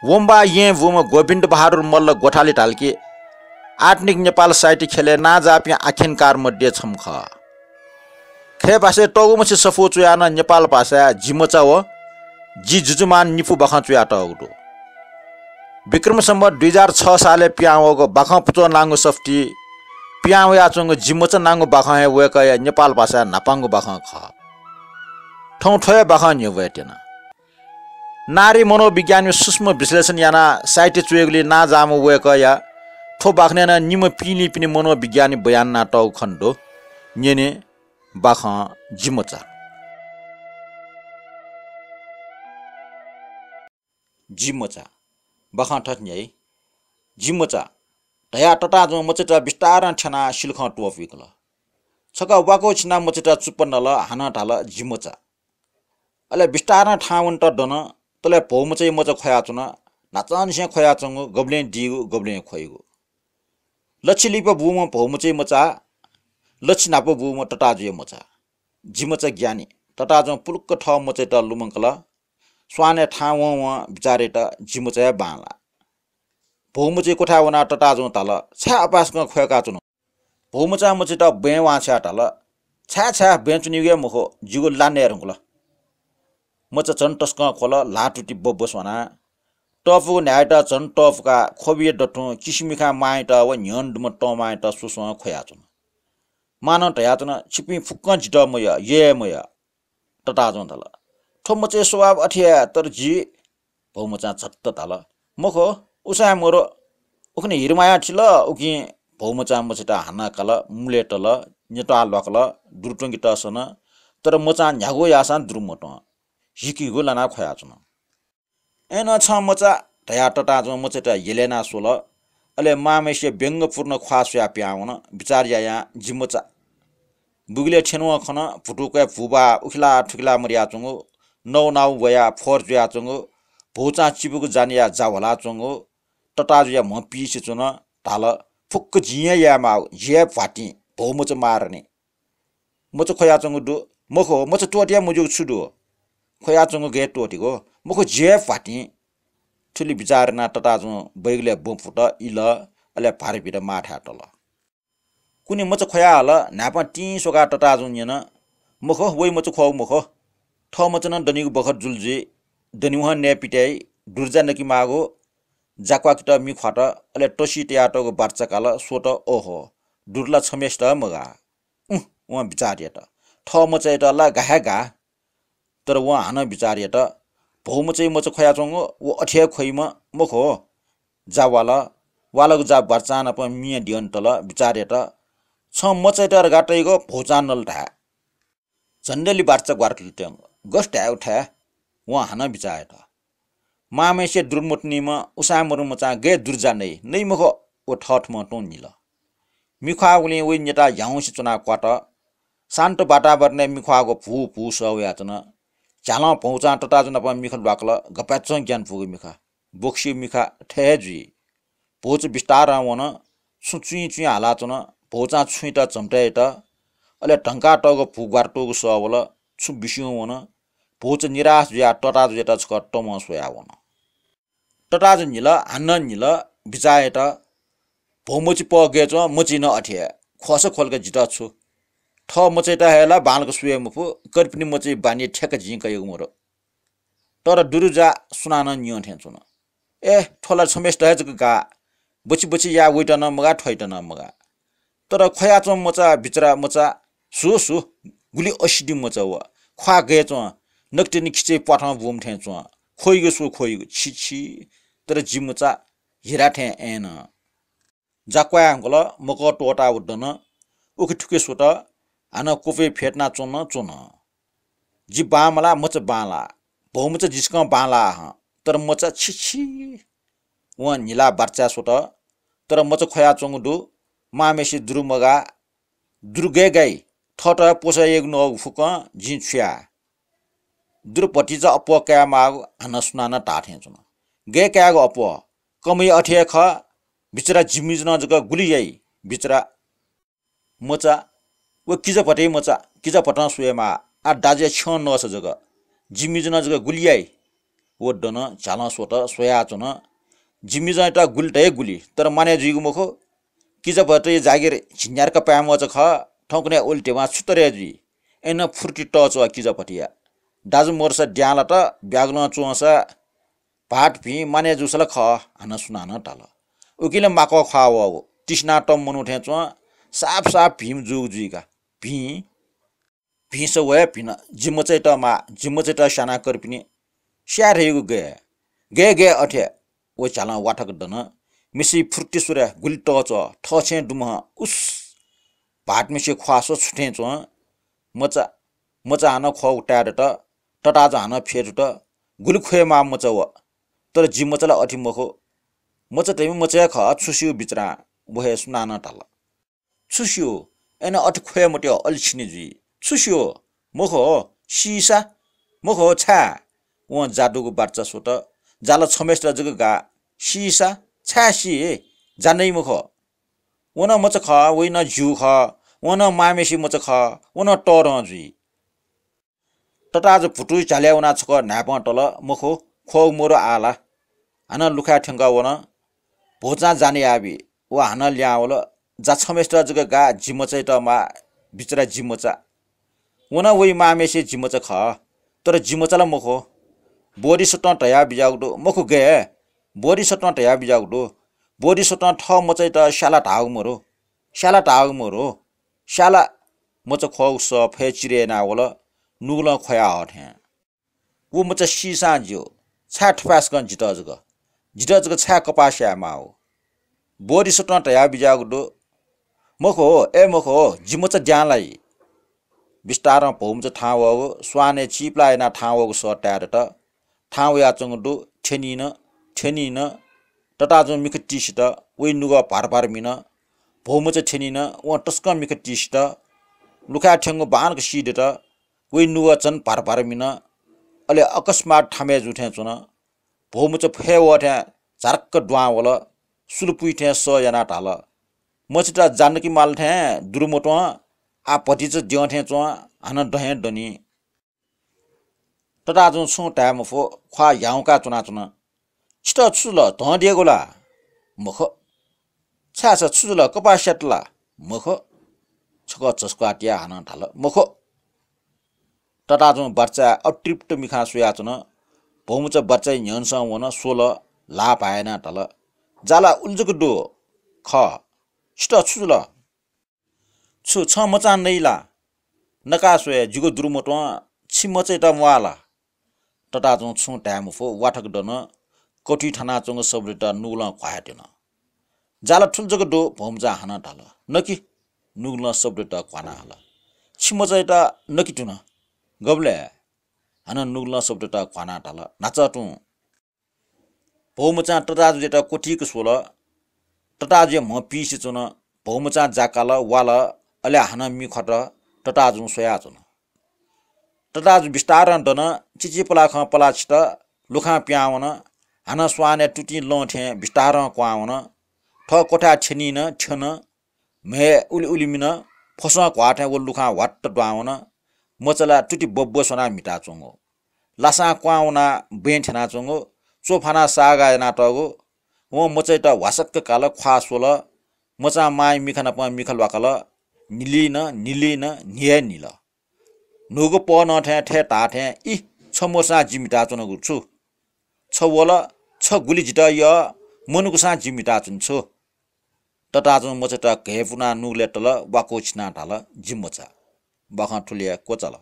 वोम्बा ये वोम गोबिन्द बहादुर मल्ल गोठाले ढाल्के आत्निक नेपाल साइटी खेले ना जापिया आखिनकार मध्ये छमख खे भाषे टगुमसे सफो चुयाना नेपाल भाषा जिमचा हो जी जुजुमान निफु बखा चुया टगुडो विक्रम सम्वत 2006 साले पियावको बखा पुचो नांगो सफ्टी पियाव याचंग जिमचा नांगो बखा हे वेकया नेपाल भाषा नापांगो बखा ख ठौ ठय बखा नि वेटेना नारी मनोविज्ञान सूक्ष्म विश्लेषण याना साइटे चुएगले ना जामो वेकया ठो बाख्नेना निम पिनी पिनी मनोविज्ञानी बयान ना टौ खण्डो नेने बाखा जिमचा जिमचा बाखा ठन्याई जिमचा दया टटा जो मचटा विस्तार छना शिलख टोफिकल छका वाको छिना मचटा चुपन्नल हाना ढाल जिमचा अले विस्तार ठाउन त दन तले भौमचै मच खया चुन नाचन से खया चंग गब्ले दिगु गब्ले खयगु लच्छिलिप बुम भौमचै मचा लच्छिनाप बुम टटा जे मचा जिमचा ज्ञानी टटा जो पुलुक्क ठ मचटा लुमंकल स्वाने ठाव व विचारेट जिमचा बाला भौमचै कोठा वना टटा जो तल छा अपासक खयका चुन भौमचा मचटा बेवा छा तल छा छा बेचुनिगे मखो जिगु लाने रंगला मच चन टस्क खोल लाटुटी बबसना टफु न्यायटा चन टफका खोबिए डटु किसिमिखा माइटा व न्यन म टमाइटा सुसु खया चुन मान टया चुन छिपि फुक्क जिट मय ये मय टटा जों तल ठोमचे स्वभाव अठिया तर जी भौमचा छत्त तल मखो उसा मोरो उखने हिरमाया छिल उकि भौमचा मचटा हाना कल मुलेटल नेटा लकल दुर्टंगी टसन तर मचा न्यागो यासा दुर्मट हिकी गोलाना खया चुन एन छ मचा दया टटा जो मचटा येलेना सोल अले मामेसे व्यंगपूर्ण ख्वास्या प्याउन विचार या जिमचा बुगले छेनो खन फुटुके फुबा उखला ठुकला मरिया चंगो नौ नाउ वया फोर जुया चंगो भोचा चिबुको जानिया जावला चंगो टटा जुया म पिसे चुन ताल फुक्क जिया या मा जे फाटी भौमच मारने मच खया चंगो दु मखो मच टोटिया मुजु छुदु खया चंगो गे टोटिको मखो जे फाटी ठुली विचारना टटा जो बैगले बफुट इल अले पारबिर माठा टल कुनी मच खया हल नापा टी सोका टटा जो नेन मखो वइ मच खौ मखो ठ मचन दनिगु बखत जुलजे दनिउह ने पिटाई दुर्जा नकी मागो जाक्वा किट मि खट अले टसी ट्याटको बार्चकाल सोट ओहो दुर्ला छमेष्ट मगा उ विचारिएट ठ मचैट ला गागा तर व हान विचारिएट भौमचै मच खया चंग व अठे खइम मखो जावाला वालगु जा बर्चान प मिया दियन्टल विचारेट छ मचैटर गाटैगो भौचानल ढा झन्डली बार्चा ग्वार्टल ट्याङ गस्ट उठा व हान विचारेट मामेसे दुर्मुटनीम उसामरु मचा गे दुर्जा नै मखो ओ ठठ म टोनिल मिखा उले वे नेटा याउसी चुना क्वाट शान्त वातावरण मिखाको फु फु सवयाचन चाला पहुँचा टटा जन प मिखल बाकल गपाच ज्ञान फुगु मिखा बोक्सी मिखा ठेजी भोज विस्तार वन सुचुई चुई हाला चन भोचा छुइटा चम्टेट अले ढंका टगो फुगवार टगो सवल छु बिसियो वन भोज निराश या टटा जेटा छ टम सोया वन टटा ज निल हान्न निल बिचाएट भौमची प गेच मचिन अठे खस खोलके जिटा छु ठ मचेटा हेला बालको सुए मुफु कर्पिनी मचे बानी ठेक जिंक यो मोर तर दुरुजा सुनान नियो ठेचुन ए ठोला समेष्ट हेज गा बची बची या वइटन मगा ठइटन मगा तर खया च मचा बिचरा मचा सु गुली असिडी मचा व खा गेच नक्टिनी खिचे पठा बुम ठेचु खोइगो सु खोइगो छिछि तर जिमचा हिरा ठे एन जाक्वा अंगल मको टोटा उडन उखि ठुके सोट आना कोफे फेटना चोन जी बामला मच बाला भौमच जिस्क बाला तर मच छिछि व निला बर्चा सोट तर मच खया चंगदु मामेसी दुरुमगा दुर्गे गई ठट पोसा एक न फुक जिन्छ्या दुरपटी ज अप क्या माग आना सुनाना टाठे चुन गे क्यागो अप कमै अठे ख बिचरा जिमिजन जग गुलियै बिचरा मचा व किजा पटे मचा किजा पटा सुएमा आ दाजे छ नस जग जिमिजन जग गुलियै ओड्डन झाल सोट सोया चुन जिम्मी जाइटा गुल्टै गुली तर माने जुइगु मखो किजा भटे जागिर झिन्यारका प्याम च ख ठौकने उल्टेमा छुतरे जुइ एन फुर्टी टच वा किजा पटिया दाजु मोरसा ड्याला त ब्याग्न चुसा भाट भि माने जुसला ख हन सुनान टाल उकिले माको खाओ तिस्ना टम मनु ठे चुवा साफ साफ भीम जुग जुइका भी भीस वया पिन जिम्मचैटा साना करपिनी स्या रेगु गे अठे ओ चाला वाठक दन मिसी फुर्ती सुरे गुल टच ठछे दुम उस भाट मिसी ख्वासो छुटे चुवा मचा हन ख उटाएर त टटाज हन फेर त गुल खोएमा मचव तर जिम्मचला अठि मखो मचा तैमी मचा ख छुसियो बिचरा वहे सुनान टाल छुसियो एन अठि खोए मट्यो अल्छिने जुइ छुसियो मखो सीसा मखो छा व जादुको बाच्चा सोट जाला छमेस्टा जग गा सीसा छासी जानै मखो वन मच ख वइन जु ख वन मामेसी मच ख वन टर जुइ तटाज फुटु चाल्याउना छक नाप टल मखो खो मोरो आला हन लुखा ठंगा वन भोजा जाने आबी व हन ल्यावल जा छमेस्टा जग गा जिमचैट मा बिचरा जिमचा वन वइ मामेसी जिमच ख तर जिमचला मखो बोरी सट टया बिजाउडो मखो गे बोरी सट टया बिजाउडो बोरी सट ठ मचैट शाला ढाग मोरो शाला मच खौ स फे चिरे ना वल नुगल खया हठे वो मच सीसा ज्यो छा ठपास गन जिटजग छा कपास्या माओ बोरी सट टया बिजाउडो मखो जिमच ज्यानलाई बिस्तार भौमच ठाउँको स्वाने चिप्लाएना ठाउँको सट्याएर त ठाउँ याचङडु ठेनिन टटाजु मिख टिसित वइ नुग पार मिन भौमच ठेनिन व टस्क मिख टिसित लुखा ठेंगो बानक सिडेत वइ नुग चन पार मिन अले अकस्मात ठामे जुठे चुन भौमच फे वठे झर्क ड्वावल सुलपुइठे स याना टाल मचिटा जानकी मालठे दुरुमोटो आ पटिच दिउँठे चुवा हन डहे डनी तटाजु छु टाइम फो ख्वा याउका चुना छिट छुल ध दिएगोला मख छाछ छुल कपास्याटला मख छक चस्काटिया हन ढाल मख तटाजु बच्चा अट्रिप्ट मिखा सुया चुन भौमुच बच्चा न्यनस वन 16 ला पाएना ढाल जाला उल्जुक डो ख छिट छुल छु छ मचा नैला नकासोए जुगो दुरुमोटो छिमचैटा मुआला तटाजु छु टाइम फो वाठक डन कोठी ठाना चंग सबरेटा नुगला ख्वायाटेन जाला ठुलजग डो भौमजा हन ढाल नकी नुगला सबरेटा ख्वाना हला छिमचैटा नकी टुन गबले हन नुगला सबरेटा ख्वाना ढाल नाचटु भौमचा तटाजु जेटा कोठीको सोल तटाजु म पिस चुन भौमचा जाकाल वाला अले हन मि खट तटाजु सोया चुन तटाजु बिस्तार डन चिचिपला ख पला छिट लुखा प्यावन हन स्वाने टुटी लठे बिस्तार क्वावन ठ कोठा छेनिन छन मे उलिमिन फस क्वाठे व लुखा वाट द्वावन मचला टुटी बब्बो सोना मिटा चुंगो लासा क्वाउना बेन्ठना चुंगो चोफाना सागा नाटगो व मचैटा वासक्क काल ख्वासोल मचा माई मिखन प मिखल वाकल निलिन निय निल नुगो प नठे ठे टाठे इ छमोसा जिमिटा चुन गुछु छवल छ गुली जिटा य मनुकुसा जिमिटा चुन्छु तटाजु मचटा घेफुना नुगले टल वाको छिना ढाल जिम्मचा बखा ठुलिया कोचल